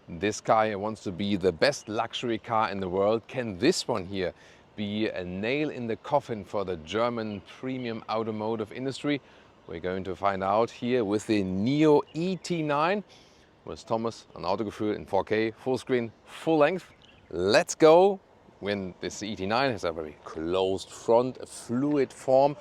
This car here wants to be the best luxury car in the world. Can this one here be a nail in the coffin for the German premium automotive industry? We're going to find out here with the Nio ET9 with Thomas on Autogefühl in 4K, full screen, full length. Let's go. When this ET9 has a very closed front, a fluid form,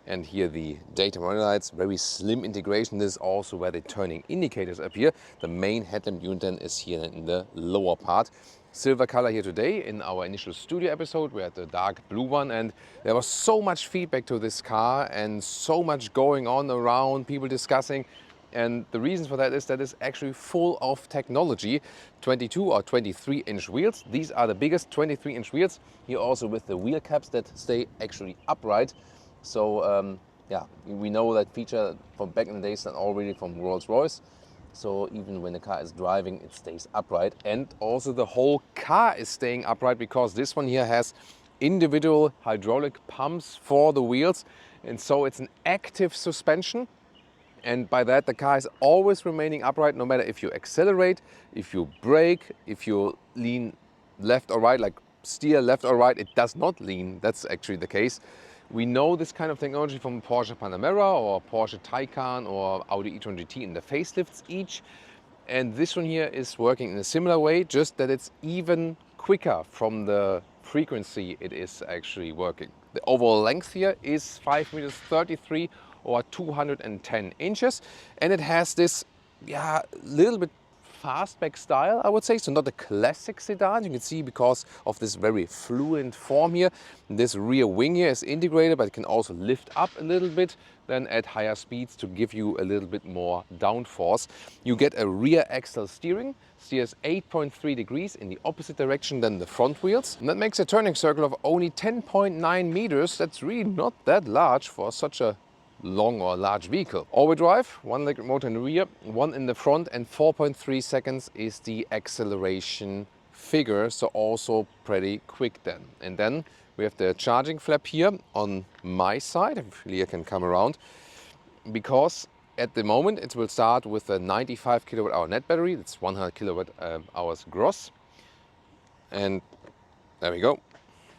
and here the data monitor lights, very slim integration. This is also where the turning indicators appear. The main headlamp unit then is here in the lower part. Silver color here today. In our initial studio episode we had the dark blue one, and there was so much feedback to this car and so much going on around, people discussing. And the reason for that is that it's actually full of technology. 22 or 23-inch wheels. These are the biggest 23-inch wheels. Here also with the wheel caps that stay actually upright. So yeah, we know that feature from back in the days and already from Rolls-Royce. So even when the car is driving, it stays upright. And also the whole car is staying upright because this one here has individual hydraulic pumps for the wheels. And so it's an active suspension. And by that, the car is always remaining upright, no matter if you accelerate, if you brake, if you lean left or right, like steer left or right, it does not lean. That's actually the case. We know this kind of technology from Porsche Panamera or Porsche Taycan or Audi e-tron GT in the facelifts each. And this one here is working in a similar way, just that it's even quicker from the frequency it is actually working. The overall length here is 5 meters 33 or 210 inches, and it has this little bit fastback style, I would say. So not a classic sedan, you can see, because of this very fluent form here. This rear wing here is integrated, but it can also lift up a little bit then at higher speeds to give you a little bit more downforce. You get a rear axle steering, steers 8.3 degrees in the opposite direction than the front wheels. And that makes a turning circle of only 10.9 meters. That's really not that large for such a long or large vehicle. All-wheel drive, one electric motor in the rear, one in the front, and 4.3 seconds is the acceleration figure, so also pretty quick then. And then we have the charging flap here on my side, if Leah can come around, because at the moment it will start with a 95 kilowatt hour net battery. That's 100 kilowatt hours gross. And there we go.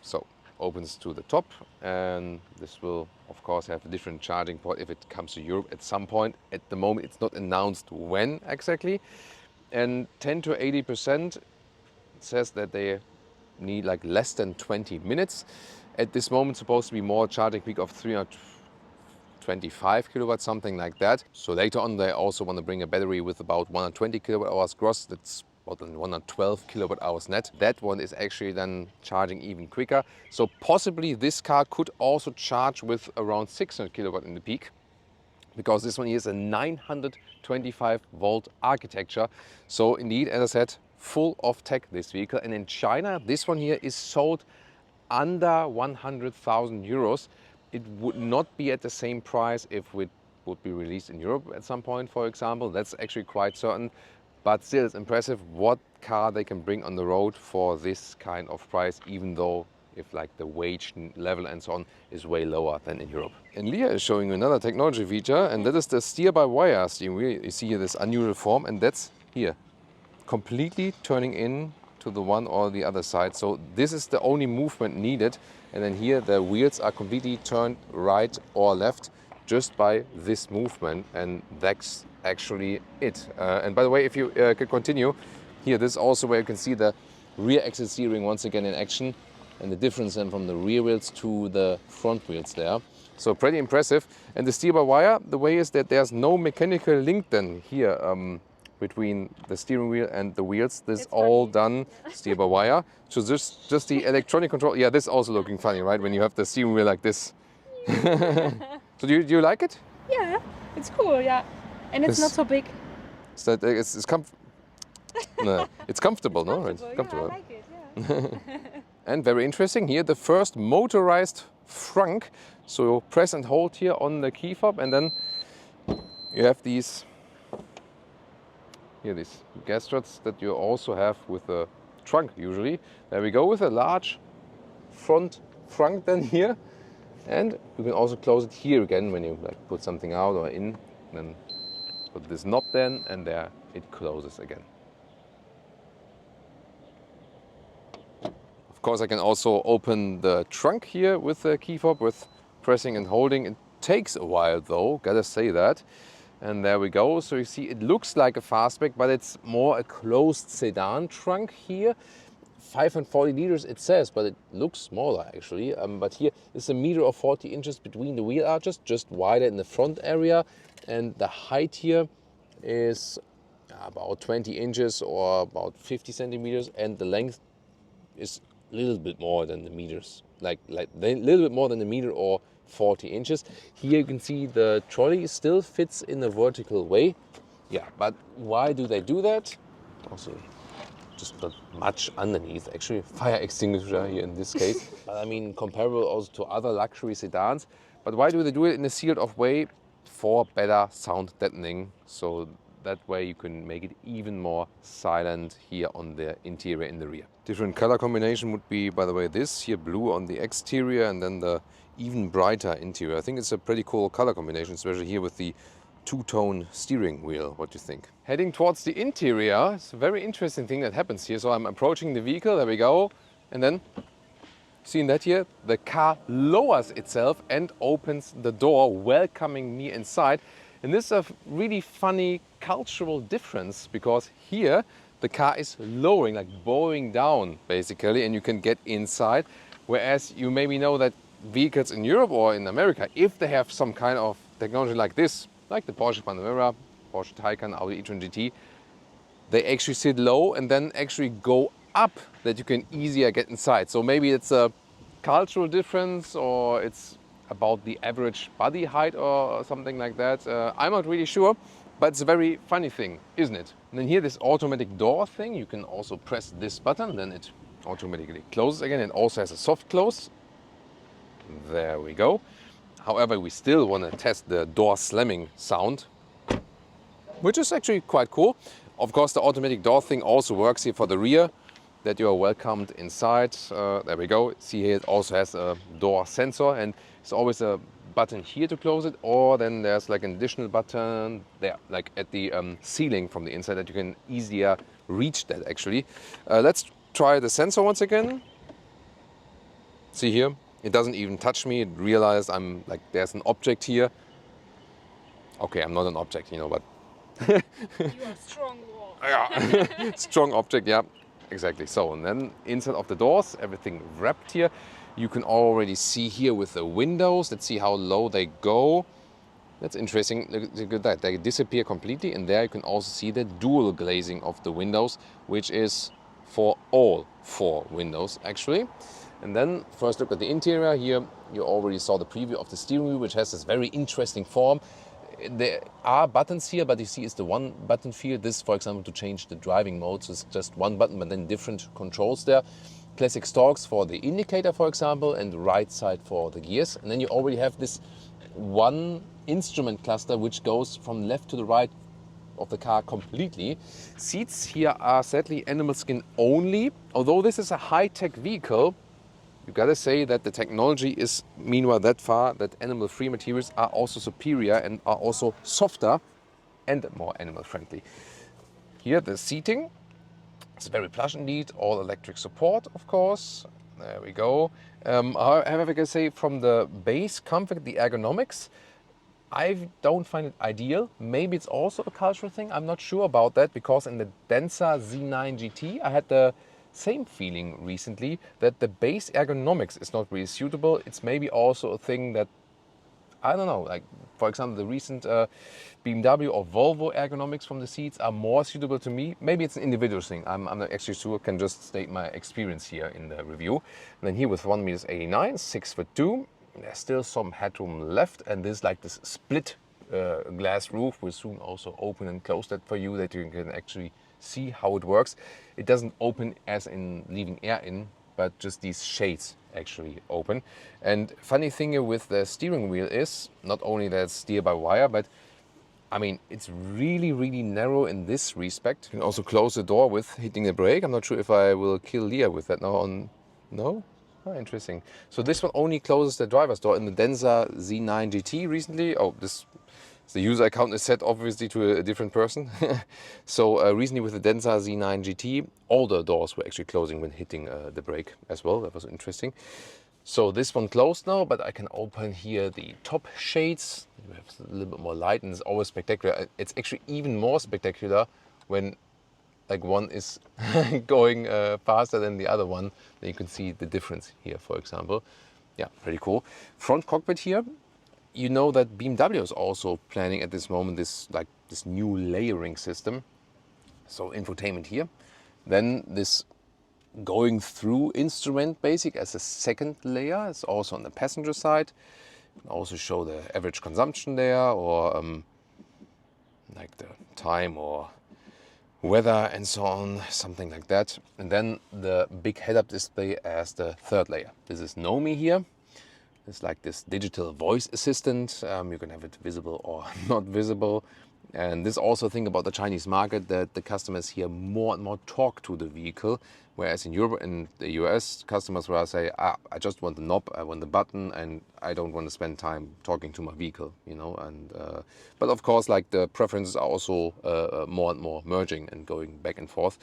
So opens to the top, and this will of course have a different charging port if it comes to Europe at some point. At the moment it's not announced when exactly. And 10 to 80% says that they need like less than 20 minutes. At this moment supposed to be more charging peak of 325 kilowatts, something like that. So later on they also want to bring a battery with about 120 kilowatt hours gross. That's about 112 kilowatt hours net. That one is actually then charging even quicker. So possibly this car could also charge with around 600 kilowatt in the peak, because this one here is a 925 volt architecture. So indeed, as I said, full of tech, this vehicle. And in China, this one here is sold under 100,000 euros. It would not be at the same price if it would be released in Europe at some point, for example. That's actually quite certain. But still, it's impressive what car they can bring on the road for this kind of price, even though if like the wage level and so on is way lower than in Europe. And Leah is showing you another technology feature, and that is the steer-by-wire steering wheel. You see here this unusual form, and that's here, completely turning in to the one or the other side. So this is the only movement needed. And then here the wheels are completely turned right or left just by this movement, and that's actually it. And by the way, if you could continue, here this is also where you can see the rear axle steering once again in action, and the difference then from the rear wheels to the front wheels there. So pretty impressive. And the steer-by-wire, the way is that there's no mechanical link then here between the steering wheel and the wheels. This is all done steer-by-wire. So just the electronic control. Yeah, this is also looking funny, right? When you have the steering wheel like this. So do you like it? Yeah, it's cool, yeah. And it's not so big. No, it's comfortable, no? It's comfortable. Yeah, I like it, yeah. And very interesting here, the first motorized frunk. So you press and hold here on the key fob, and then you have these gas struts that you also have with the trunk usually. There we go, with a large front frunk then here. And you can also close it here again when you like put something out or in. Then put this knob then, and there it closes again. Of course, I can also open the trunk here with the key fob with pressing and holding. It takes a while though, gotta say that. And there we go. So you see, it looks like a fastback, but it's more a closed sedan trunk here. 540 liters it says, but it looks smaller actually. But here is 1.40 meters between the wheel arches, just wider in the front area. And the height here is about 20 inches or about 50 centimeters. And the length is a little bit more than the meters, like a little bit more than a meter or 40 inches. Here you can see the trolley still fits in a vertical way. Yeah, but why do they do that? Also, just not much underneath, actually. Fire extinguisher here in this case. But I mean, comparable also to other luxury sedans. But why do they do it in a sealed off way? For better sound deadening. So that way you can make it even more silent here on the interior in the rear. Different color combination would be, by the way, this here blue on the exterior and then the even brighter interior. I think it's a pretty cool color combination, especially here with the two-tone steering wheel. What do you think? Heading towards the interior, it's a very interesting thing that happens here. So I'm approaching the vehicle, there we go. And then, seeing that here, the car lowers itself and opens the door, welcoming me inside. And this is a really funny cultural difference because here the car is lowering, like bowing down basically, and you can get inside. Whereas you maybe know that vehicles in Europe or in America, if they have some kind of technology like this, like the Porsche Panamera, Porsche Taycan, Audi e-tron GT, they actually sit low and then actually go up that you can easier get inside. So maybe it's a cultural difference or it's about the average body height or something like that. I'm not really sure, but it's a very funny thing, isn't it? And then here, this automatic door thing, you can also press this button, then it automatically closes again. It also has a soft close. There we go. However, we still want to test the door slamming sound, which is actually quite cool. Of course, the automatic door thing also works here for the rear, that you are welcomed inside. There we go. See here, it also has a door sensor and it's always a button here to close it, or then there's like an additional button there, like at the ceiling from the inside that you can easier reach that actually. Let's try the sensor once again. See here, it doesn't even touch me. It realized I'm like, there's an object here. Okay, I'm not an object, you know, but You are strong wall. yeah, strong object, yeah, exactly. So, and then inside of the doors, everything wrapped here. You can already see here with the windows. Let's see how low they go. That's interesting. Look at that. They disappear completely. And there you can also see the dual glazing of the windows, which is for all 4 windows actually. And then first look at the interior. Here you already saw the preview of the steering wheel, which has this very interesting form. There are buttons here, but you see it's the one button field. This, for example, to change the driving mode, so it's just one button, but then different controls there. Classic stalks for the indicator, for example, and the right side for the gears. And then you already have this one instrument cluster which goes from left to the right of the car completely. Seats here are sadly animal skin only. Although this is a high-tech vehicle, you gotta say that the technology is meanwhile that far that animal-free materials are also superior and are also softer and more animal-friendly. Here the seating, it's very plush indeed, all electric support of course. There we go. However, I can say from the base comfort, the ergonomics, I don't find it ideal. Maybe it's also a cultural thing, I'm not sure about that, because in the Denza Z9 GT I had the same feeling recently that the base ergonomics is not really suitable. It's maybe also a thing that, I don't know, like for example the recent BMW or Volvo ergonomics from the seats are more suitable to me. Maybe it's an individual thing, I'm not actually sure, can just state my experience here in the review. And then here with 1.89 meters, 6'2", there's still some headroom left, and this like this split glass roof will soon also open and close that for you, that you can actually see how it works. It doesn't open as in leaving air in, but just these shades actually open. And funny thing here with the steering wheel is not only that it's steer by wire, but I mean it's really narrow in this respect. You can also close the door with hitting the brake. I'm not sure if I will kill Leah with that now on. No? Oh, interesting. So this one only closes the driver's door. In the Denza Z9 GT recently, oh, this The user account is set obviously to a different person. So recently with the Denza Z9 GT, all the doors were actually closing when hitting the brake as well. That was interesting. So this one closed now, but I can open here the top shades. You have a little bit more light, and it's always spectacular. It's actually even more spectacular when like one is going faster than the other one. Then you can see the difference here, for example. Yeah, pretty cool. Front cockpit here. You know that BMW is also planning at this moment this new layering system. So infotainment here. Then this going through instrument basic as a second layer. It's also on the passenger side. Also show the average consumption there, or like the time or weather and so on, something like that. And then the big head-up display as the third layer. This is Nomi here. It's like this digital voice assistant. You can have it visible or not visible. And this also thing about the Chinese market, that the customers here more and more talk to the vehicle, whereas in Europe and the US, customers will say, I just want the knob, I want the button, and I don't want to spend time talking to my vehicle, you know. And but of course, like the preferences are also more and more merging and going back and forth.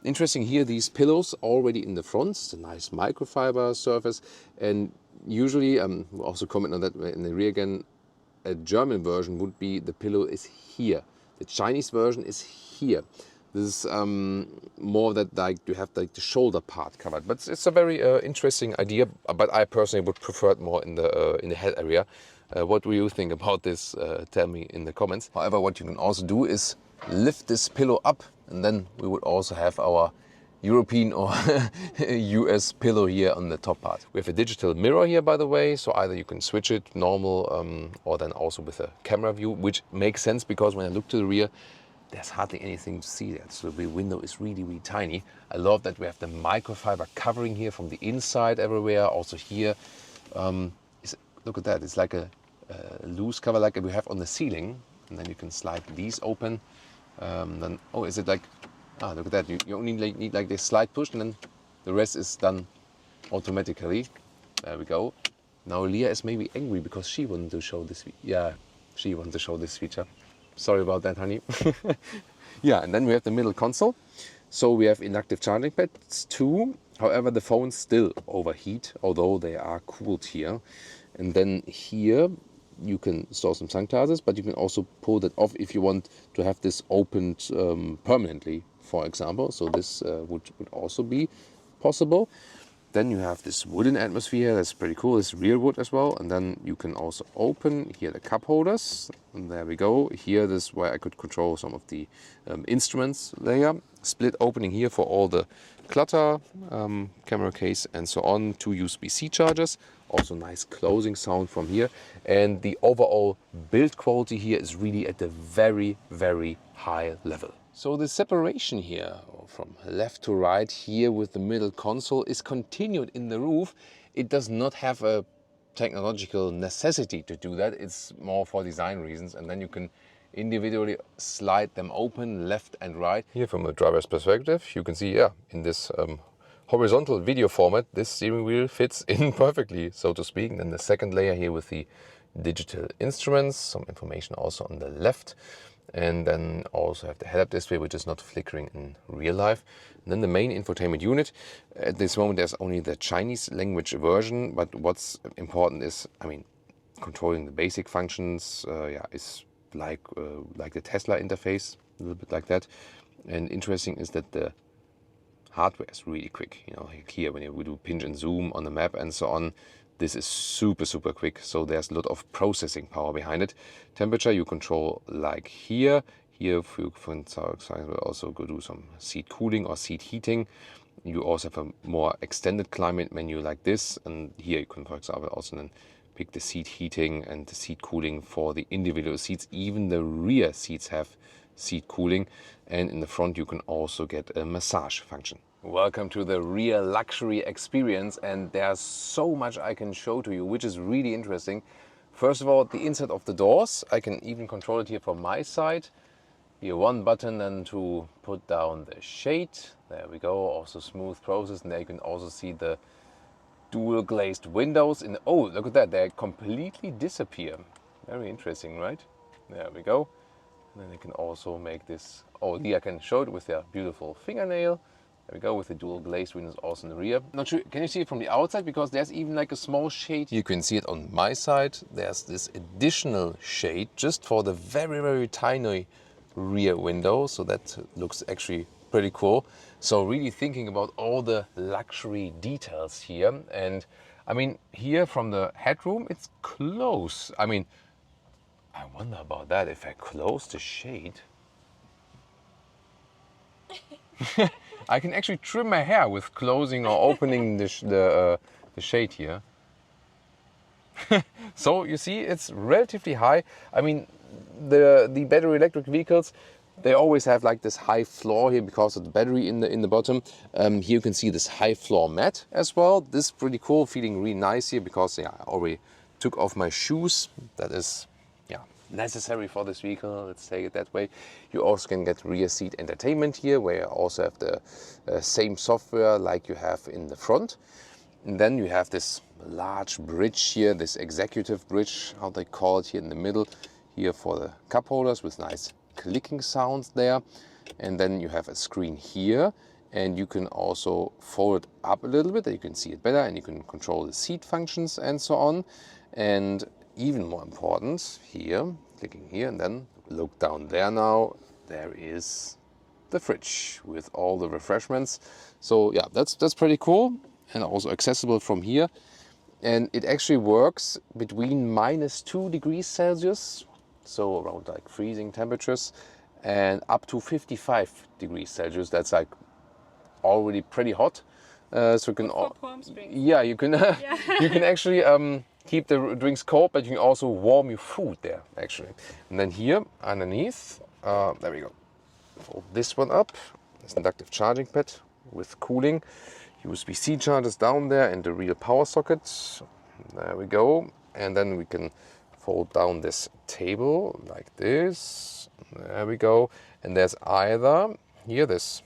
Interesting here, these pillows already in the front, it's a nice microfiber surface, and usually, we'll also comment on that in the rear again, a German version would be the pillow is here. The Chinese version is here. This is more that like you have like the shoulder part covered. But it's a very interesting idea. But I personally would prefer it more in the head area. What do you think about this? Tell me in the comments. However, what you can also do is lift this pillow up, and then we would also have our European or US pillow here on the top part. We have a digital mirror here, by the way, so either you can switch it normal or then also with a camera view, which makes sense because when I look to the rear, there's hardly anything to see there. So the window is really, really tiny. I love that we have the microfiber covering here from the inside everywhere. Also here, look at that, it's like a loose cover like we have on the ceiling. And then you can slide these open. Then, oh, is it like, look at that, you only need like this slide push and then the rest is done automatically. There we go. Now Leah is maybe angry because she wanted to show this. Yeah, she wanted to show this feature. Sorry about that, honey. Yeah, and then we have the middle console. So we have inductive charging pads too. However, the phones still overheat, although they are cooled here. And then here you can store some sunglasses, but you can also pull that off if you want to have this opened permanently, for example. So this would also be possible. Then you have this wooden atmosphere, that's pretty cool. It's rear wood as well. And then you can also open here the cup holders. And there we go. Here, this is where I could control some of the instruments layer. Split opening here for all the clutter, camera case and so on. 2 USB-C chargers. Also nice closing sound from here. And the overall build quality here is really at a very, very high level. So the separation here from left to right here with the middle console is continued in the roof. It does not have a technological necessity to do that. It's more for design reasons. And then you can individually slide them open left and right. Here from the driver's perspective, you can see, yeah, in this horizontal video format, this steering wheel fits in perfectly, so to speak. And then the second layer here with the digital instruments, some information also on the left. And then also have the head-up display, which is not flickering in real life. And then the main infotainment unit. At this moment, there's only the Chinese language version, but what's important is, I mean, controlling the basic functions, is like the Tesla interface, a little bit like that. And interesting is that the hardware is really quick. You know, here when you do pinch and zoom on the map and so on, this is super, super quick. So there's a lot of processing power behind it. Temperature you control like here. Here, if you, for example, also go do some seat cooling or seat heating. You also have a more extended climate menu like this. And here you can, for example, also then pick the seat heating and the seat cooling for the individual seats. Even the rear seats have seat cooling. And in the front, you can also get a massage function. Welcome to the rear luxury experience, and there's so much I can show to you, which is really interesting. First of all, the inside of the doors. I can even control it here from my side. Here one button and to put down the shade. There we go, also smooth process. And there you can also see the dual glazed windows. Oh, look at that, they completely disappear. Very interesting, right? There we go. And then you can also make this, oh, Leah can show it with their beautiful fingernail. There we go, with the dual glazed windows also in the rear. Not sure, can you see it from the outside? Because there's even like a small shade. You can see it on my side. There's this additional shade just for the very, very tiny rear window. So that looks actually pretty cool. So really thinking about all the luxury details here. And I mean, here from the headroom, it's close. I mean, I wonder about that. If I close the shade, I can actually trim my hair with closing or opening the shade here. So you see, it's relatively high. I mean, the battery electric vehicles, they always have like this high floor here because of the battery in the bottom. Here you can see this high floor mat as well. This is pretty cool, feeling really nice here because I already took off my shoes. That is necessary for this vehicle, let's say it that way. You also can get rear seat entertainment here, where you also have the same software like you have in the front. And then you have this large bridge here, this executive bridge, how they call it, here in the middle, here for the cup holders with nice clicking sounds there. And then you have a screen here, and you can also fold it up a little bit, that you can see it better, and you can control the seat functions and so on. And even more important, here, clicking here, and then look down there now, there is the fridge with all the refreshments. So yeah, that's pretty cool, and also accessible from here. And it actually works between -2 degrees Celsius, so around like freezing temperatures, and up to 55 degrees Celsius. That's like already pretty hot. So you can, yeah, you can, you can actually keep the drinks cold, but you can also warm your food there, actually. And then here underneath, there we go. Fold this one up. This inductive charging pad with cooling. USB-C chargers down there and the real power socket. There we go. And then we can fold down this table like this. There we go. And there's either here this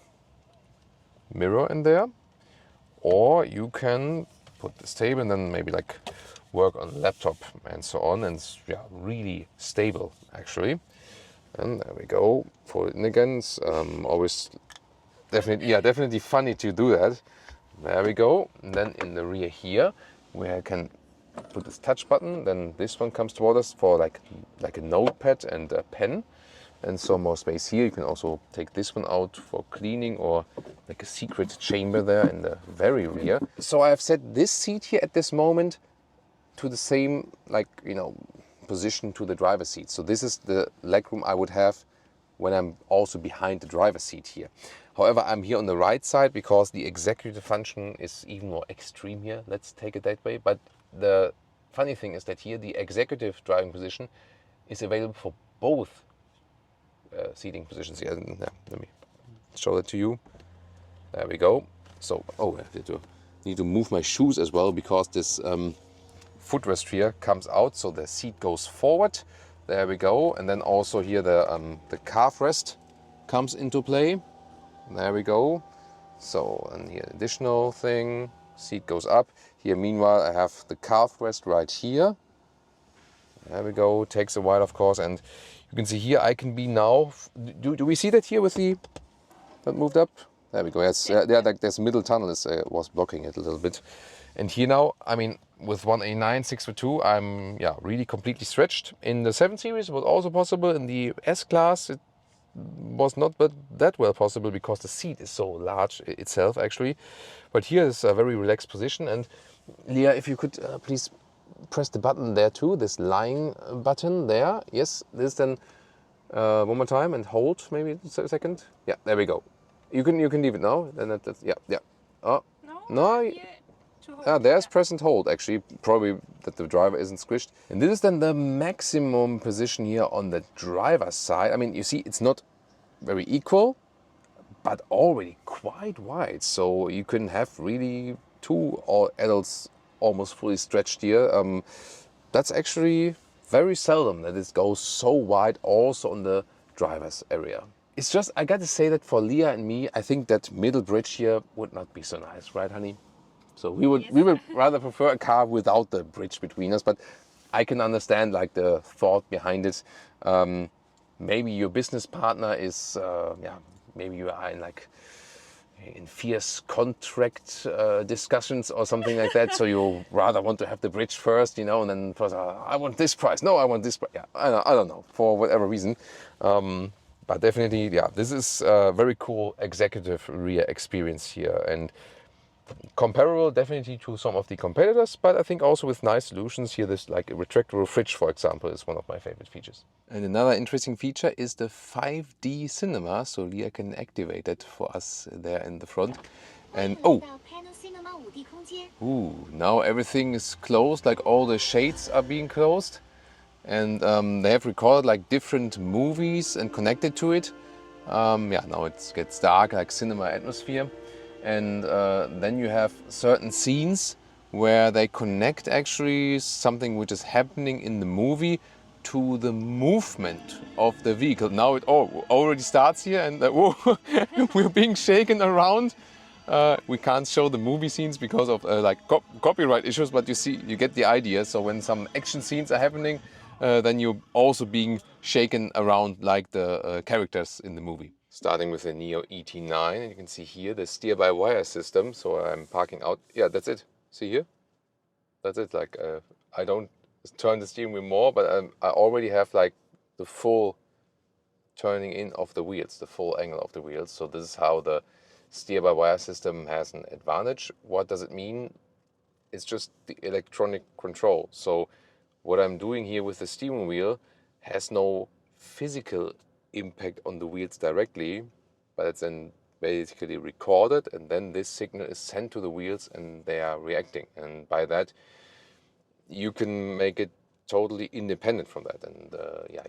mirror in there, or you can put this table and then maybe like work on a laptop and so on, and it's really stable actually. And there we go, fold it in again. It's, always definitely funny to do that. There we go. And then in the rear here, where I can put this touch button, then this one comes toward us for like a notepad and a pen, and some more space here. You can also take this one out for cleaning, or like a secret chamber there in the very rear. So I have set this seat here at this moment to the same, like, position to the driver's seat. So this is the legroom I would have when I'm also behind the driver's seat here. However, I'm here on the right side because the executive function is even more extreme here. Let's take it that way. But the funny thing is that here the executive driving position is available for both seating positions here. Let me show that to you. There we go. So, I need to move my shoes as well, because this footrest here comes out, so the seat goes forward. There we go. And then also here the calf rest comes into play. There we go. So, and here additional thing, seat goes up. Here meanwhile I have the calf rest right here. There we go. Takes a while, of course, and you can see here I can be now. Do we see that here with that moved up? There we go. Yes, like this middle tunnel was blocking it a little bit. And here now, I mean, with 189 6x2, I'm really completely stretched. In the 7 Series it was also possible. In the S Class it was not that well possible, because the seat is so large itself actually. But here is a very relaxed position. And Leah, if you could please press the button there too, this lying button there. Yes, this then one more time and hold maybe a second. Yeah, there we go. You can leave it now. Then that's yeah. Oh no. There's press and hold actually, probably that the driver isn't squished. And this is then the maximum position here on the driver's side. I mean, you see it's not very equal, but already quite wide. So you can have really 2 adults almost fully stretched here. That's actually very seldom that it goes so wide also on the driver's area. It's just, I got to say that for Leah and me, I think that middle bridge here would not be so nice, right, honey? So we would rather prefer a car without the bridge between us. But I can understand like the thought behind it. Maybe your business partner is, maybe you are in like in fierce contract discussions or something like that. So you rather want to have the bridge first, and then first, I want this price. No, I want this price. Yeah, I don't know, for whatever reason. But definitely, yeah, this is a very cool executive rear experience here, and comparable definitely to some of the competitors, but I think also with nice solutions here. This like a retractable fridge, for example, is one of my favorite features. And another interesting feature is the 5D cinema, so Leah can activate it for us there in the front. And now everything is closed, like all the shades are being closed, and they have recorded like different movies and connected to it. Now it gets dark, like cinema atmosphere. And then you have certain scenes where they connect actually something which is happening in the movie to the movement of the vehicle. Now it already starts here, and we're being shaken around. We can't show the movie scenes because of copyright issues, but you get the idea. So when some action scenes are happening, then you're also being shaken around like the characters in the movie. Starting with the Nio ET9, and you can see here the steer-by-wire system. So I'm parking out. Yeah, that's it. See here? That's it. Like I don't turn the steering wheel more, but I already have like the full turning in of the wheels, the full angle of the wheels. So this is how the steer-by-wire system has an advantage. What does it mean? It's just the electronic control. So what I'm doing here with the steering wheel has no physical impact on the wheels directly, but it's then basically recorded, and then this signal is sent to the wheels and they are reacting. And by that, you can make it totally independent from that. And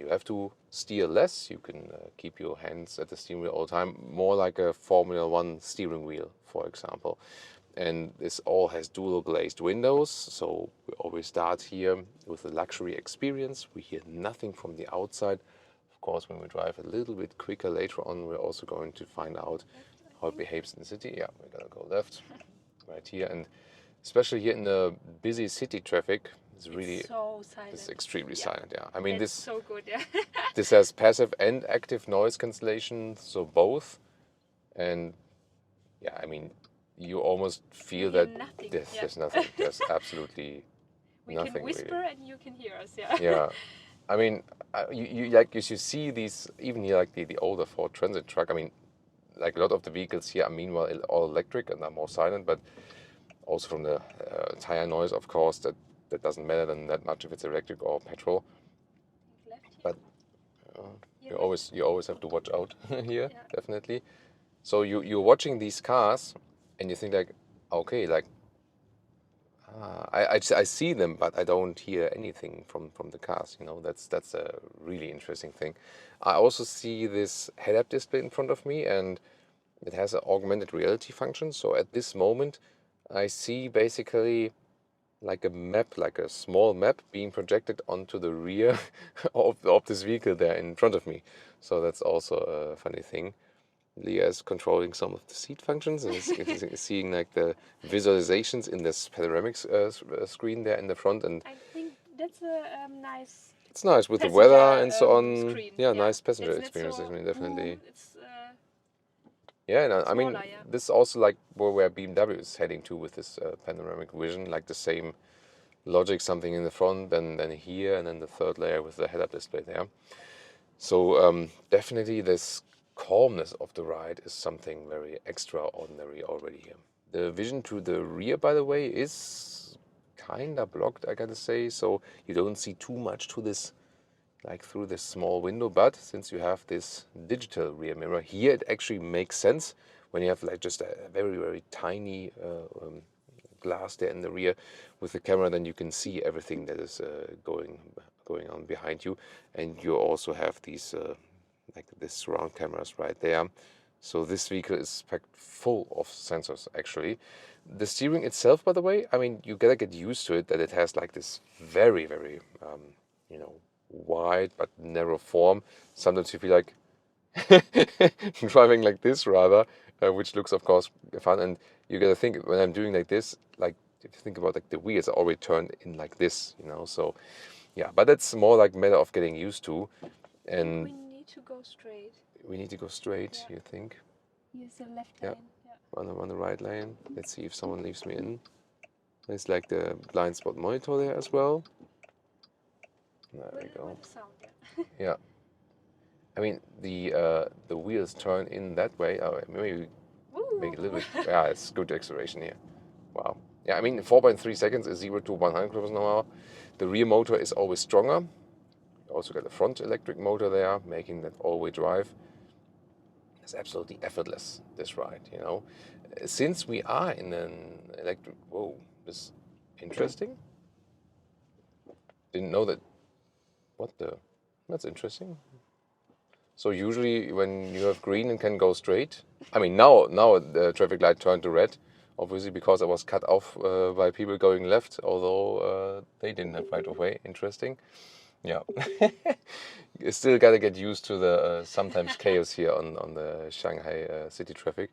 you have to steer less. You can keep your hands at the steering wheel all the time, more like a Formula One steering wheel, for example. And this all has dual glazed windows, so we always start here with the luxury experience. We hear nothing from the outside. Of course, when we drive a little bit quicker later on, we're also going to find out how it behaves in the city. Yeah, we're gonna go left, right here. And especially here in the busy city traffic, it's really so silent. It's extremely silent. Yeah, I mean It's so good. Yeah. this has passive and active noise cancellation, so both. And yeah, I mean, you almost feel that there's nothing. There's absolutely nothing. We can whisper really. And you can hear us. Yeah. Yeah, I mean, you see these even here, like the older Ford Transit truck. I mean, like a lot of the vehicles here are meanwhile all electric and are more silent, but also from the tire noise, of course, that doesn't matter then that much if it's electric or petrol. But you always have to watch out here, definitely. So you're watching these cars and you think like, okay, like I see them, but I don't hear anything from the cars. That's a really interesting thing. I also see this head-up display in front of me, and it has an augmented reality function. So at this moment, I see basically like a map, like a small map being projected onto the rear of this vehicle there in front of me. So that's also a funny thing. Leah is controlling some of the seat functions and is seeing like the visualizations in this panoramic screen there in the front. And I think that's a nice. It's nice with the weather and so on. Screen. Yeah, nice passenger It's experience. so I mean, definitely. It's, Yeah, and I mean, smaller, yeah. this is also like where BMW is heading to with this panoramic vision, like the same logic, something in the front, then here, and then the third layer with the head-up display there. So definitely this calmness of the ride is something very extraordinary already here. The vision to the rear, by the way, is kinda blocked, I gotta say, so you don't see too much to this, like through this small window. But since you have this digital rear mirror here, it actually makes sense when you have like just a very, very tiny glass there in the rear with the camera. Then you can see everything that is going on behind you, and you also have these like this surround cameras right there. So this vehicle is packed full of sensors actually. The steering itself, by the way, I mean, you gotta get used to it, that it has like this very, very wide but narrow form. Sometimes you feel like driving like this rather, which looks of course fun. And you gotta think, when I'm doing like this, like if you think about like the wheels are already turned in like this, you know. So yeah, but that's more like a matter of getting used to. And we need to go straight. we need to go straight, Yeah. you think? Here's the left Yeah. lane. Yeah. On the right lane. Let's see if someone leaves me in. There's like the blind spot monitor there as well. There we go. With sound, yeah. Yeah. I mean, the wheels turn in that way. Oh, maybe make it a little bit. Yeah, it's good acceleration here. Wow. Yeah, I mean, 4.3 seconds is 0 to 100 kilometers an hour. The rear motor is always stronger. You also got a front electric motor there, making that all-wheel drive. It's absolutely effortless, this ride, you know. Since we are in an electric... Whoa, this is interesting. Didn't know that... What the... That's interesting. So usually when you have green and can go straight... I mean, now the traffic light turned to red, obviously because I was cut off by people going left, although they didn't have right of way. Interesting. Yeah. You still got to get used to the sometimes chaos here on the Shanghai city traffic.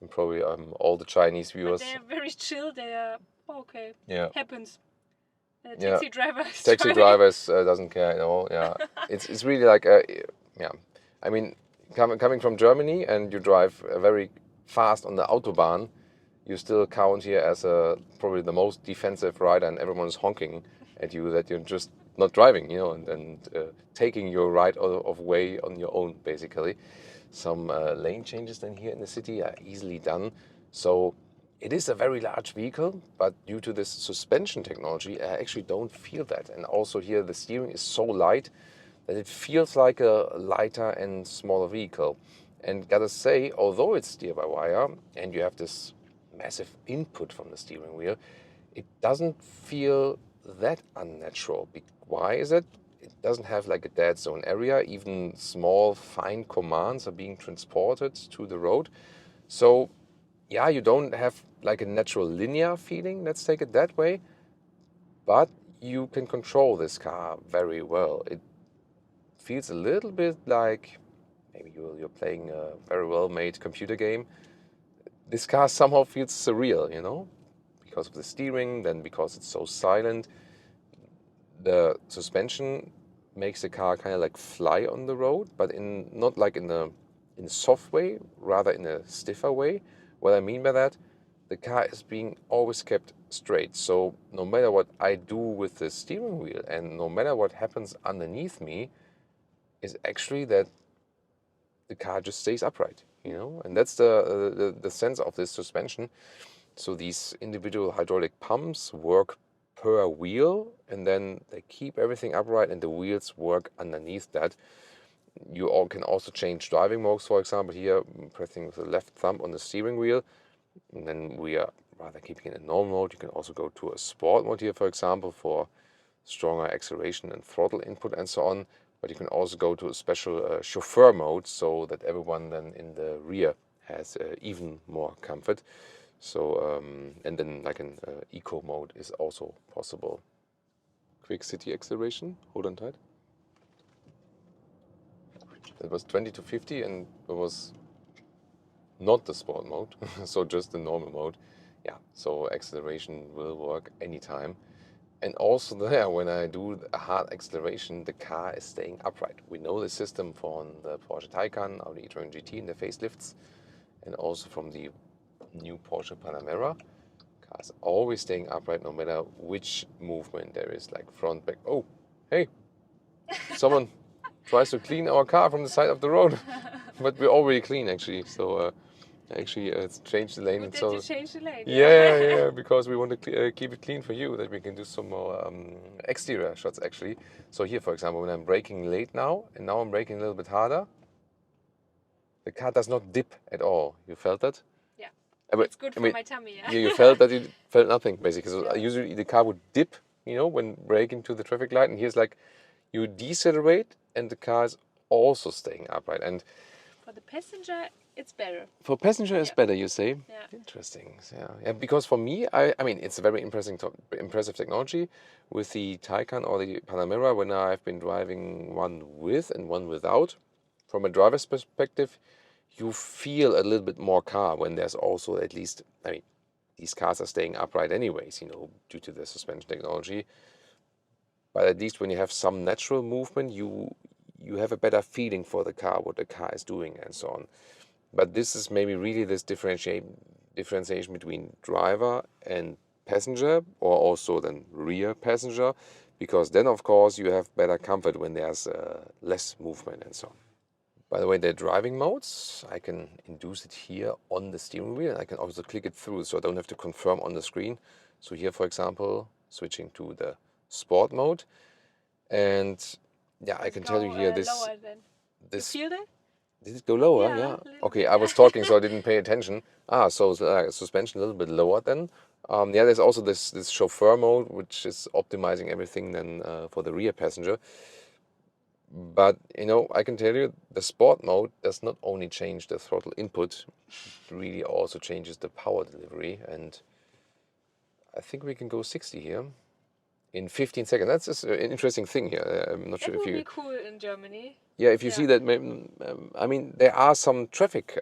And probably all the Chinese viewers... But they're very chill. They are okay. Yeah. Happens. Yeah. Taxi drivers. Taxi drivers doesn't care at all. Yeah. It's really like yeah. I mean, coming from Germany and you drive very fast on the Autobahn, you still count here as probably the most defensive rider, and everyone's honking at you that you're just not driving, you know, and taking your right of way on your own, basically. Some lane changes then here in the city are easily done. So it is a very large vehicle, but due to this suspension technology, I actually don't feel that. And also here the steering is so light that it feels like a lighter and smaller vehicle. And gotta say, although it's steer-by-wire and you have this massive input from the steering wheel, it doesn't feel that unnatural. Why is it? It doesn't have like a dead zone area. Even small, fine commands are being transported to the road. So yeah, you don't have like a natural linear feeling, let's take it that way, but you can control this car very well. It feels a little bit like maybe you're playing a very well-made computer game. This car somehow feels surreal, you know, because of the steering, then because it's so silent. The suspension makes the car kind of like fly on the road, but not like in a soft way, rather in a stiffer way. What I mean by that, the car is being always kept straight. So no matter what I do with the steering wheel and no matter what happens underneath me, is actually that the car just stays upright, you know? And that's the sense of this suspension. So these individual hydraulic pumps work per wheel, and then they keep everything upright and the wheels work underneath that. You all can also change driving modes, for example, here pressing with the left thumb on the steering wheel, and then we are rather keeping it in normal mode. You can also go to a sport mode here, for example, for stronger acceleration and throttle input and so on. But you can also go to a special chauffeur mode, so that everyone then in the rear has even more comfort. So and then like an eco mode is also possible. Quick city acceleration, hold on tight. It was 20 to 50 and it was not the sport mode, so just the normal mode. Yeah, so acceleration will work anytime. And also there, when I do a hard acceleration, the car is staying upright. We know the system from the Porsche Taycan, Audi e-tron GT and the facelifts, and also from the new Porsche Panamera. Car's always staying upright no matter which movement there is, like front, back. Oh, hey, someone tries to clean our car from the side of the road. But we're already clean actually, so actually it's changed the lane. Good so that you changed the lane. yeah, because we want to keep it clean for you, that we can do some more exterior shots actually. So here, for example, when I'm braking late now, and now I'm braking a little bit harder, the car does not dip at all. You felt that? Yeah. But, It's good for my tummy, yeah. Yeah, you felt that it felt nothing basically. So usually the car would dip, you know, when braking to the traffic light, and here's like you decelerate and the car is also staying upright. And for the passenger, it's better. for passenger, it's better, you say? Yeah. Interesting. Yeah. Because for me, I mean, it's a very impressive technology with the Taycan or the Panamera. When I've been driving one with and one without, from a driver's perspective, you feel a little bit more car when there's also at least, I mean, these cars are staying upright anyways, due to the suspension technology. But at least when you have some natural movement, you have a better feeling for the car, what the car is doing, and so on. But this is maybe really this differentiation between driver and passenger, or also then rear passenger, because then of course you have better comfort when there's less movement and so on. By the way, the driving modes, I can induce it here on the steering wheel, and I can also click it through, so I don't have to confirm on the screen. So here, for example, switching to the sport mode, and yeah, I can tell you here this. Lower then. This You feel that? did it go lower? Yeah, Yeah. a little Okay, bit. I was talking, so I didn't pay attention. So suspension a little bit lower then. Yeah, there's also this chauffeur mode, which is optimizing everything then for the rear passenger. But I can tell you, the sport mode does not only change the throttle input, it really also changes the power delivery. And I think we can go 60 here in 15 seconds. That's just an interesting thing here. I'm not sure That if would you. be cool in Germany. Yeah, if you Yeah. see that, I mean, there are some traffic,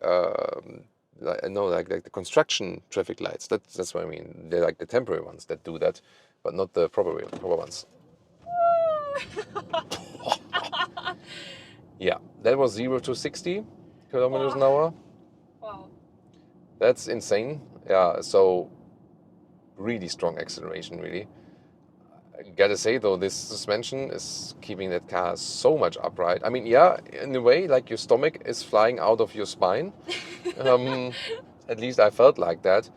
like the construction traffic lights. That's what I mean. They're like the temporary ones that do that, but not the proper ones. Yeah, that was 0 to 60 kilometers an hour. Wow. That's insane. Yeah, so really strong acceleration, really. I gotta say though, this suspension is keeping that car so much upright. I mean, yeah, in a way, like your stomach is flying out of your spine. At least I felt like that.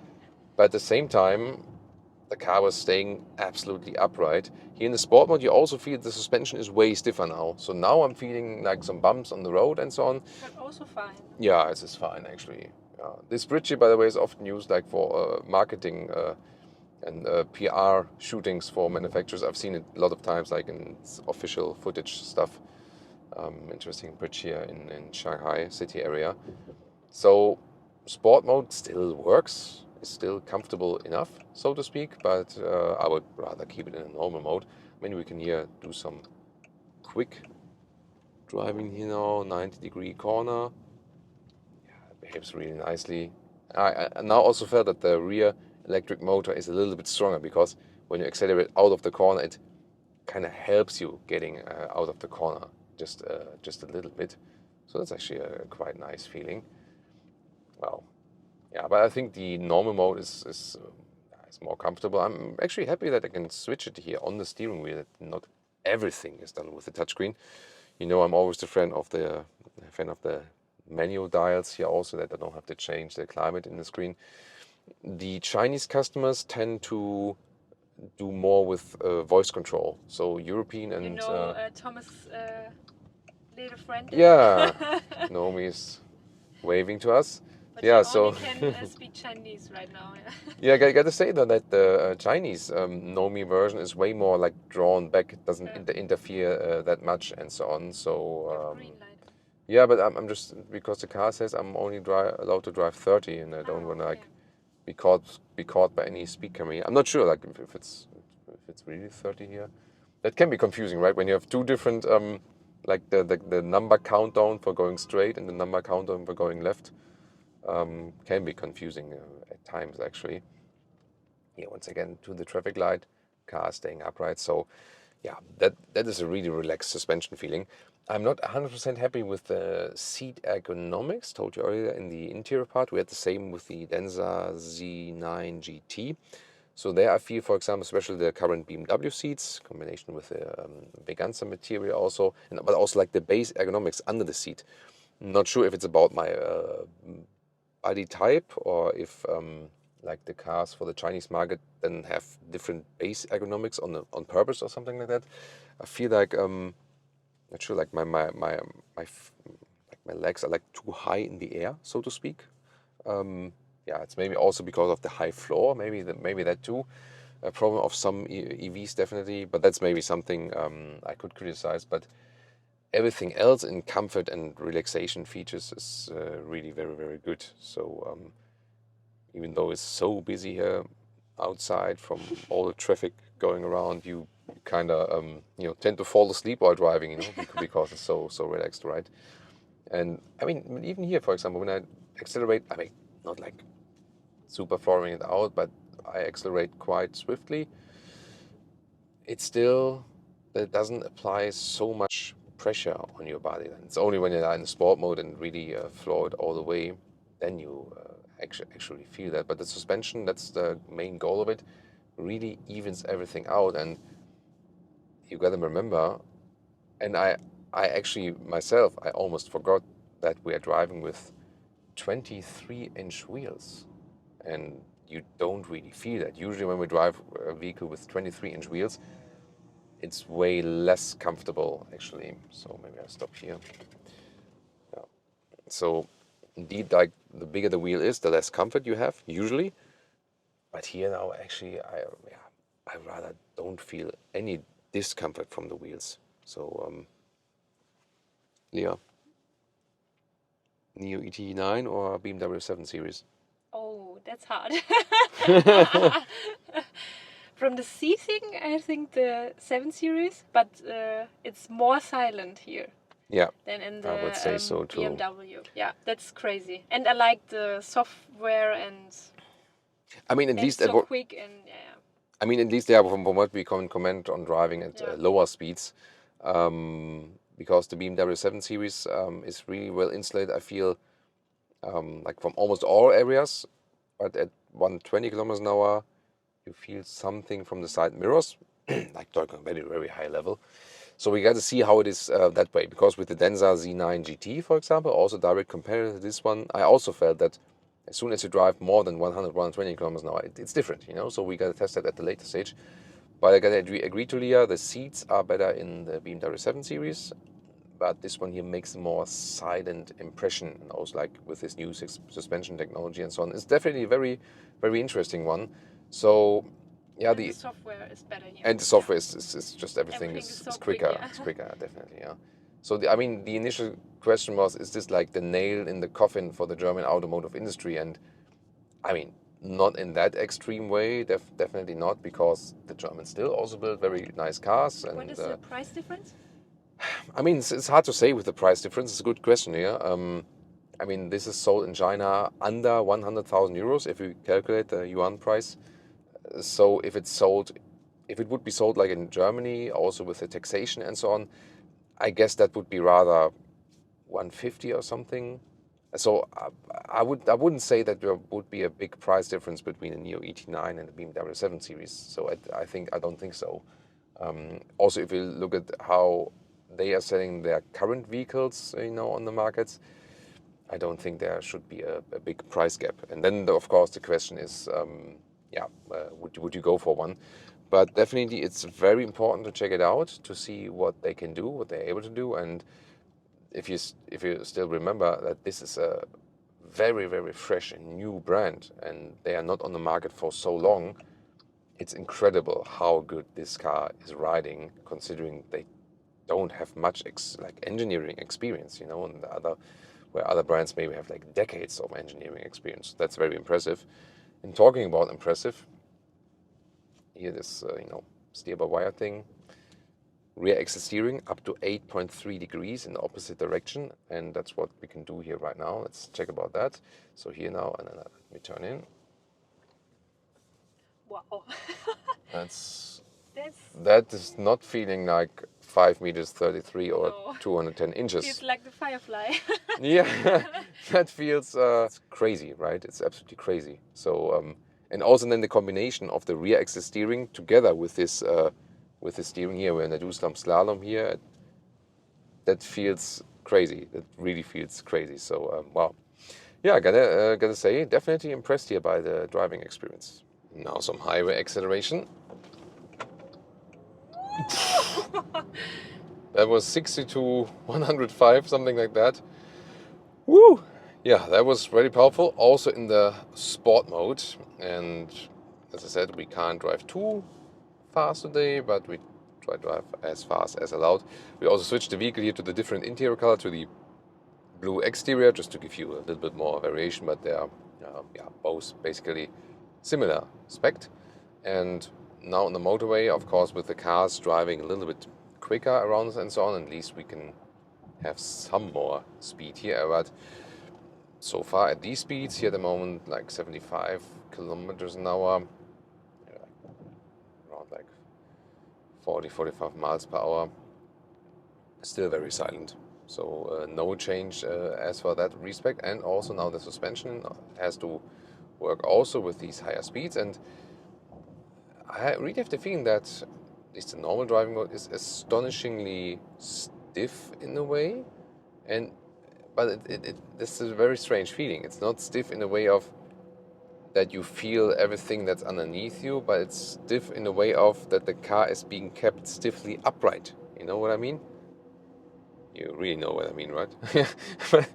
But at the same time, the car was staying absolutely upright. Here in the sport mode, you also feel the suspension is way stiffer now. So now I'm feeling like some bumps on the road and so on. But also fine. Yeah, it is fine actually. This bridge, by the way, is often used like for marketing and PR shootings for manufacturers. I've seen it a lot of times, like in official footage stuff. Interesting bridge here in Shanghai city area. So sport mode still works. It's still comfortable enough, so to speak, but I would rather keep it in a normal mode. I mean, we can here do some quick driving here now, 90-degree corner. It behaves really nicely. I now also felt that the rear electric motor is a little bit stronger, because when you accelerate out of the corner, it kind of helps you getting out of the corner just a little bit. So that's actually a quite nice feeling. Well, yeah, but I think the normal mode is more comfortable. I'm actually happy that I can switch it here on the steering wheel. That not everything is done with the touchscreen. I'm always a fan of the manual dials here also, that I don't have to change the climate in the screen. The Chinese customers tend to do more with voice control. So European and Thomas' little friend. yeah, Naomi is waving to us. But Yeah, you so only can speak Chinese right now. yeah, I got to say though that the Chinese Nomi version is way more like drawn back. It doesn't interfere that much and so on. So Green light. yeah, but I'm just, because the car says I'm only allowed to drive 30, and I don't want to like be caught by any speed camera. I'm not sure like if it's really 30 here. That can be confusing, right? When you have two different like the number countdown for going straight and the number countdown for going left. Can be confusing at times actually. Yeah, once again to the traffic light, car staying upright. So yeah, that is a really relaxed suspension feeling. I'm not 100% happy with the seat ergonomics. Told you earlier in the interior part, we had the same with the Denza Z9 GT. So there I feel, for example, especially the current BMW seats, combination with the Veganza material also, but also like the base ergonomics under the seat. Not sure if it's about my body type, or if like the cars for the Chinese market then have different base ergonomics on purpose or something like that. I feel like not sure, like my legs are like too high in the air, so to speak. Yeah, it's maybe also because of the high floor, maybe that too. A problem of some EVs definitely, but that's maybe something I could criticize. But everything else in comfort and relaxation features is really very, very good. So even though it's so busy here outside from all the traffic going around, you kind of tend to fall asleep while driving, because it's so relaxed, right? And I mean, even here, for example, when I accelerate, I mean, not like super flooring it out, but I accelerate quite swiftly. It's still, that doesn't apply so much pressure on your body. It's only when you're in sport mode and really floor it all the way, then you actually feel that. But the suspension, that's the main goal of it, really evens everything out. And you got to remember, and I actually myself, I almost forgot that we are driving with 23-inch wheels, and you don't really feel that. Usually when we drive a vehicle with 23-inch wheels, it's way less comfortable actually. So maybe I'll stop here. Yeah. So indeed, like the bigger the wheel is, the less comfort you have usually. But here now, actually, I rather don't feel any discomfort from the wheels. So Leah, Nio ET9 or BMW 7 Series? Oh, that's hard. From the seating, I think the 7 Series, but it's more silent here Yeah, than in the I would say so too. BMW. Yeah, that's crazy. And I like the software, and I mean, at it's least so quick, and yeah. I mean, at least yeah, from what we can comment on driving at Yeah. lower speeds, because the BMW 7 Series is really well insulated. I feel like from almost all areas, but at 120 kilometers an hour, you feel something from the side mirrors, like talking very, very high level. So we got to see how it is that way, because with the Denza Z9 GT, for example, also direct competitor to this one, I also felt that as soon as you drive more than 100, 120 kilometers an hour, it's different, you know. So we got to test that at the later stage. But I got to agree to Leah, the seats are better in the BMW 7 Series, but this one here makes a more silent impression, and also like with this new suspension technology and so on. It's definitely a very, very interesting one. So yeah, And the software is better here. and the software is just everything Everything is so quicker. quick, yeah. It's quicker, definitely, yeah. So I mean, the initial question was, is this like the nail in the coffin for the German automotive industry? And I mean, not in that extreme way, definitely not, because the Germans still also build very nice cars. And What is the price difference? I mean, it's hard to say with the price difference. It's a good question here. I mean, this is sold in China under 100,000 euros if you calculate the yuan price. So if it would be sold like in Germany, also with the taxation and so on, I guess that would be rather 150 or something. So I wouldn't say that there would be a big price difference between a Nio ET9 and the BMW 7 Series. So I don't think so. Also, if you look at how they are selling their current vehicles, you know, on the markets, I don't think there should be a big price gap. And then, of course, the question is, would you go for one? But definitely, it's very important to check it out to see what they can do, what they're able to do. And if you still remember that this is a very, very fresh and new brand, and they are not on the market for so long, it's incredible how good this car is riding, considering they don't have much like engineering experience, you know, and where other brands maybe have like decades of engineering experience. That's very impressive. And talking about impressive, here this steer-by-wire thing, rear axle steering up to 8.3 degrees in the opposite direction, and that's what we can do here right now. Let's check about that. So here now, and then let me turn in. Wow. That is not feeling like 5 meters 33 or No. 210 inches. Feels like the Firefly. Yeah, that feels crazy, right? It's absolutely crazy. So, and also then the combination of the rear axle steering together with this steering here, when I do some slalom here, that feels crazy. That really feels crazy. So, wow. Yeah, gotta say, definitely impressed here by the driving experience. Now some highway acceleration. That was 60 to 105, something like that. Woo! Yeah, that was very powerful. Also in the sport mode. And as I said, we can't drive too fast today, but we try to drive as fast as allowed. We also switched the vehicle here to the different interior color, to the blue exterior, just to give you a little bit more variation, but they are both basically similar spec. And now on the motorway, of course, with the cars driving a little bit quicker around and so on, at least we can have some more speed here. But so far at these speeds here at the moment, like 75 kilometers an hour, around like 40-45 miles per hour, still very silent. So no change as for that respect. And also now the suspension has to work also with these higher speeds. And I really have the feeling that at least the normal driving mode is astonishingly stiff in a way. But this is a very strange feeling. It's not stiff in a way of that you feel everything that's underneath you, but it's stiff in a way of that the car is being kept stiffly upright. You know what I mean? You really know what I mean, right? But,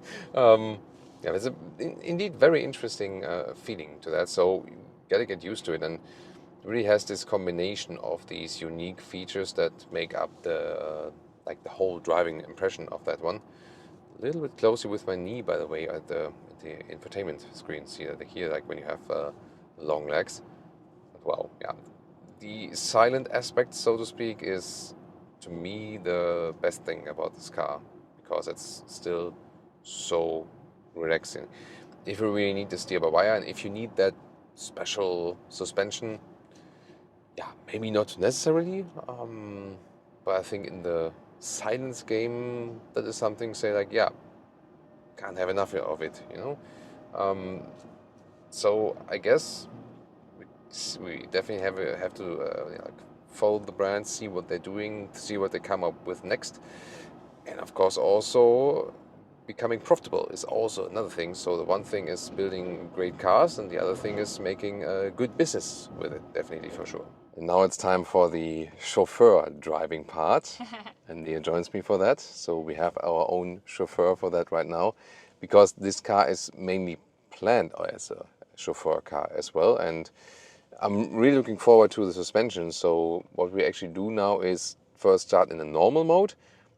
yeah, it's indeed very interesting feeling to that. So you gotta get used to it, and it really has this combination of these unique features that make up the like the whole driving impression of that one. A little bit closer with my knee, by the way, at the infotainment screen. See that here, like when you have long legs. But wow, yeah, the silent aspect, so to speak, is to me the best thing about this car, because it's still so relaxing. If you really need the steer-by-wire and if you need that special suspension, yeah, maybe not necessarily, but I think in the silence game, that is something, say, like, yeah, can't have enough of it, you know. So I guess we definitely have to like follow the brand, see what they're doing, see what they come up with next, and of course also becoming profitable is also another thing. So the one thing is building great cars, and the other thing is making a good business with it, definitely, for sure. And now it's time for the chauffeur driving part, and Nio joins me for that. So we have our own chauffeur for that right now, because this car is mainly planned as a chauffeur car as well, and I'm really looking forward to the suspension. So what we actually do now is first start in the normal mode,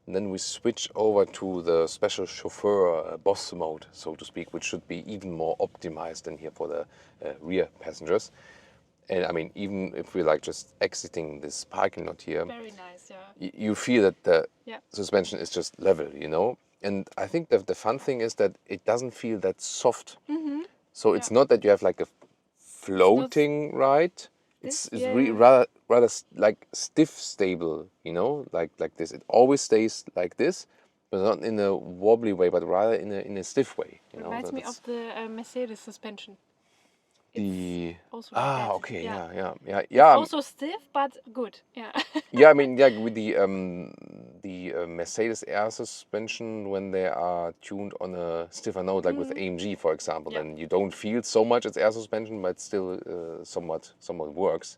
and then we switch over to the special chauffeur boss mode, so to speak, which should be even more optimized than here for the rear passengers. And I mean, even if we're like just exiting this parking lot here, Very nice, yeah. you feel that the Yeah. suspension is just level, you know? And I think that the fun thing is that it doesn't feel that soft. So it's not that you have like a floating ride. It's rather like stiff, stable, you know, like this. It always stays like this, but not in a wobbly way, but rather in a stiff way. You know, Reminds me of the Mercedes suspension. the Also like that. okay, yeah. yeah. Also stiff, but good. Yeah. Yeah, I mean, yeah, with the Mercedes air suspension, when they are tuned on a stiffer note, like with AMG, for example, then you don't feel so much it's air suspension, but still somewhat works.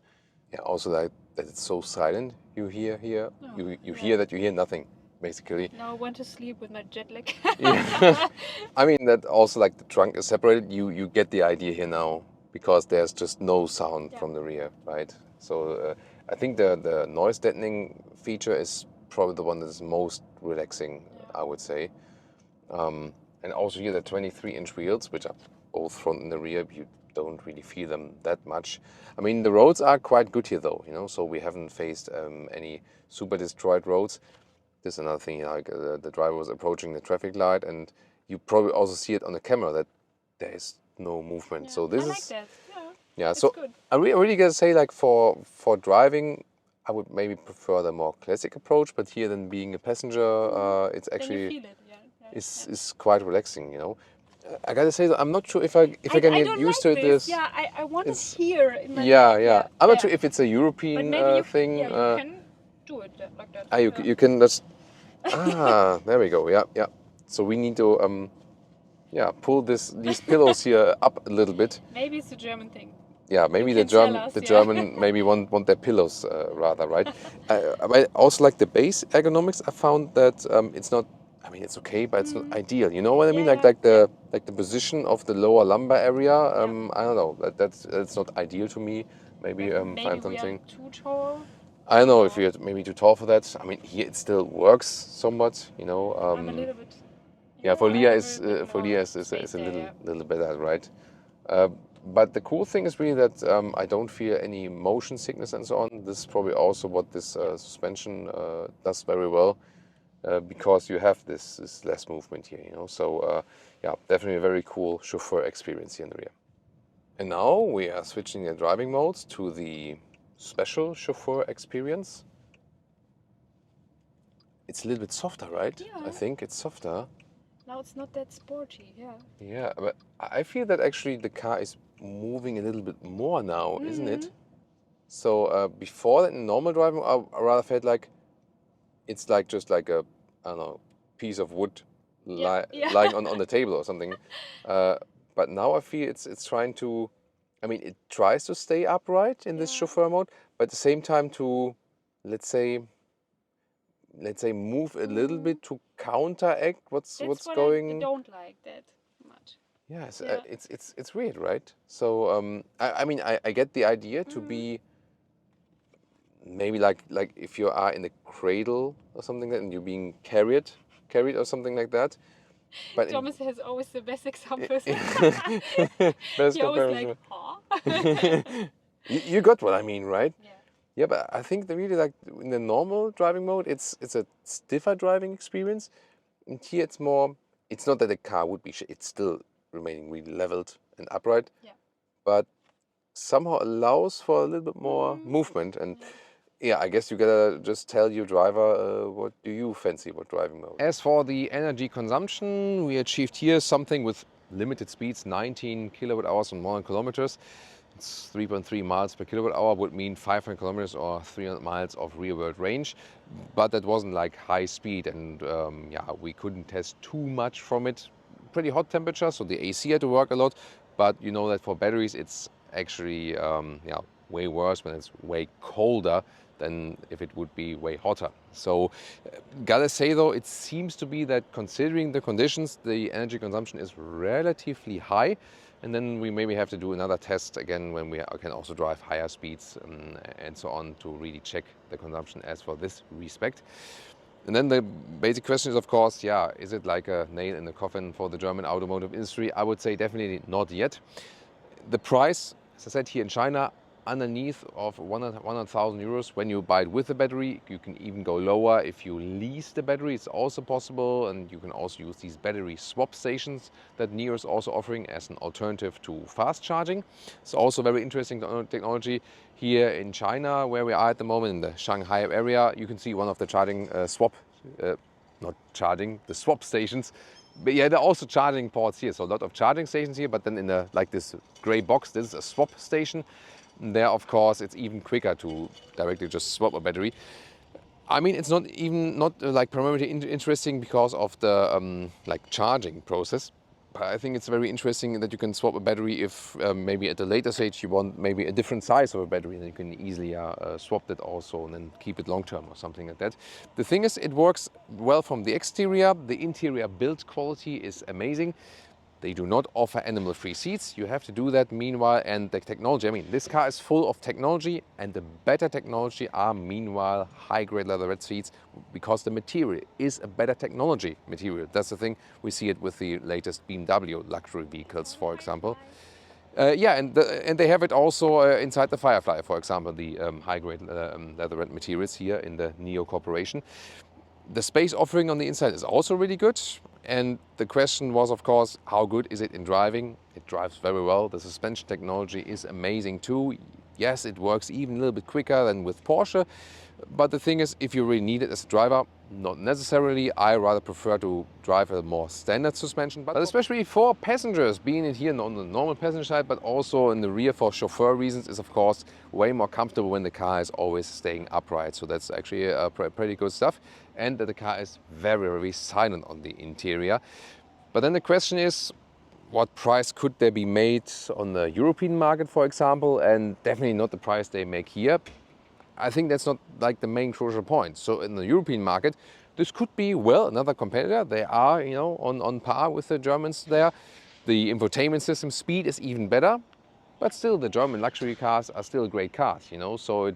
Yeah, also that it's so silent. You hear here, you hear that you hear nothing, basically. Now I want to sleep with my jet lag. Yeah. I mean, that also, like, the trunk is separated. You get the idea here now, because there's just no sound from the rear, right? So I think the noise deadening feature is probably the one that is most relaxing, I would say. And also here the 23-inch wheels, which are both front and the rear, you don't really feel them that much. I mean, the roads are quite good here, though, you know, so we haven't faced any super destroyed roads. This is another thing, like the driver was approaching the traffic light, and you probably also see it on the camera that there is no movement. So this I like is that. yeah. It's So good. I really gotta say, like, for driving, I would maybe prefer the more classic approach. But here, then, being a passenger, it's Then you actually feel it. is quite relaxing. You know, I gotta say that I'm not sure if I can get don't used like to this. this. Yeah, I want it It's- here in my Yeah. I'm not sure if it's a But European maybe you, thing. you can do it like that. You can just there we go. Yeah. So we need to pull these pillows here up a little bit. Maybe it's a German thing. Yeah, maybe You can tell us, the yeah. German maybe want their pillows rather, right? I also like the base ergonomics. I found that it's not. I mean, it's okay, but it's not ideal. You know what I mean? Yeah, Like the position of the lower lumbar area. I don't know. That's not ideal to me. Maybe maybe find we something. are too tall. I don't know if you're maybe too tall for that. I mean, here it still works somewhat. You know. I'm a little bit. Yeah, for I Leah have is a bit for more Leah is space a there, little better, right? But the cool thing is really that I don't feel any motion sickness and so on. This is probably also what this suspension does very well. because you have this less movement here, you know. So yeah, definitely a very cool chauffeur experience here in the rear. And now we are switching the driving modes to the special chauffeur experience. It's a little bit softer, right? Yeah. I think it's softer. Now it's not that sporty, yeah. Yeah, but I feel that actually the car is moving a little bit more now, isn't it? So before that, in normal driving, I rather felt like it's like just like a, I don't know, piece of wood lying on the table or something. But now I feel it's trying to, I mean, it tries to stay upright in this chauffeur mode, but at the same time to, let's say move a little bit to counteract what's going. I don't like that much. Yes, it's weird, right? So I mean I get the idea to be maybe like if you are in the cradle or something like that and you're being carried or something like that. But Thomas has always the best examples. Best he always comparison. like, huh? You got what I mean, right? Yeah. Yeah, but I think the really like in the normal driving mode, it's a stiffer driving experience. And here it's more. It's not that the car would be. It's still remaining really leveled and upright. Yeah. But somehow allows for a little bit more movement. And yeah, I guess you gotta just tell your driver what do you fancy, what driving mode. As for the energy consumption, we achieved here something with limited speeds, 19 kilowatt hours on 100 kilometers. It's 3.3 miles per kilowatt hour, would mean 500 kilometers or 300 miles of real world range. But that wasn't like high speed, and yeah, we couldn't test too much from it. Pretty hot temperature, so the AC had to work a lot. But you know that for batteries, it's actually yeah, way worse when it's way colder than if it would be way hotter. So gotta say though, it seems to be that considering the conditions, the energy consumption is relatively high. And then we maybe have to do another test again when we can also drive higher speeds and so on to really check the consumption as for this respect. And then the basic question is, of course, yeah, is it like a nail in the coffin for the German automotive industry? I would say definitely not yet. The price, as I said, here in China, underneath of 100,000 euros. When you buy it with the battery, you can even go lower. If you lease the battery, it's also possible, and you can also use these battery swap stations that Nio is also offering as an alternative to fast charging. It's also very interesting technology here in China, where we are at the moment in the Shanghai area. You can see one of the charging the swap stations. But yeah, there are also charging ports here, so a lot of charging stations here, but then in the like this gray box, this is a swap station. And there, of course, it's even quicker to directly just swap a battery. I mean, it's not like primarily interesting because of the like charging process. But I think it's very interesting that you can swap a battery if maybe at a later stage you want maybe a different size of a battery, and you can easily swap that also and then keep it long term or something like that. The thing is, it works well from the exterior. The interior build quality is amazing. They do not offer animal-free seats. You have to do that meanwhile. And the technology, I mean, this car is full of technology, and the better technology are meanwhile high-grade leatherette seats because the material is a better technology material. That's the thing. We see it with the latest BMW luxury vehicles, for example. Yeah, and they have it also inside the Firefly, for example, the high-grade leatherette materials here in the Nio Corporation. The space offering on the inside is also really good. And the question was, of course, how good is it in driving? It drives very well. The suspension technology is amazing too. Yes, it works even a little bit quicker than with Porsche. But the thing is, if you really need it as a driver, not necessarily. I rather prefer to drive a more standard suspension. But especially for passengers, being in here on the normal passenger side, but also in the rear for chauffeur reasons, is of course way more comfortable when the car is always staying upright. So that's actually pretty good stuff. And that the car is very, very silent on the interior. But then the question is, what price could there be made on the European market, for example, and definitely not the price they make here. I think that's not like the main crucial point. So in the European market, this could be, well, another competitor. They are, you know, on par with the Germans there. The infotainment system speed is even better, but still the German luxury cars are still great cars, you know, so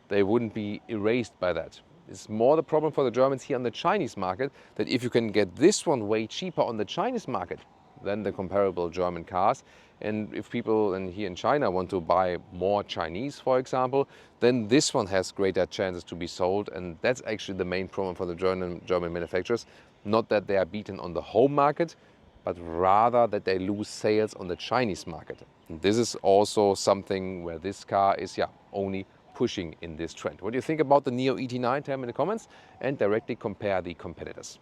they wouldn't be erased by that. It's more the problem for the Germans here on the Chinese market, that if you can get this one way cheaper on the Chinese market, than the comparable German cars. And if people here in China want to buy more Chinese, for example, then this one has greater chances to be sold. And that's actually the main problem for the German manufacturers. Not that they are beaten on the home market, but rather that they lose sales on the Chinese market. And this is also something where this car is only pushing in this trend. What do you think about the Nio ET9? Tell me in the comments and directly compare the competitors.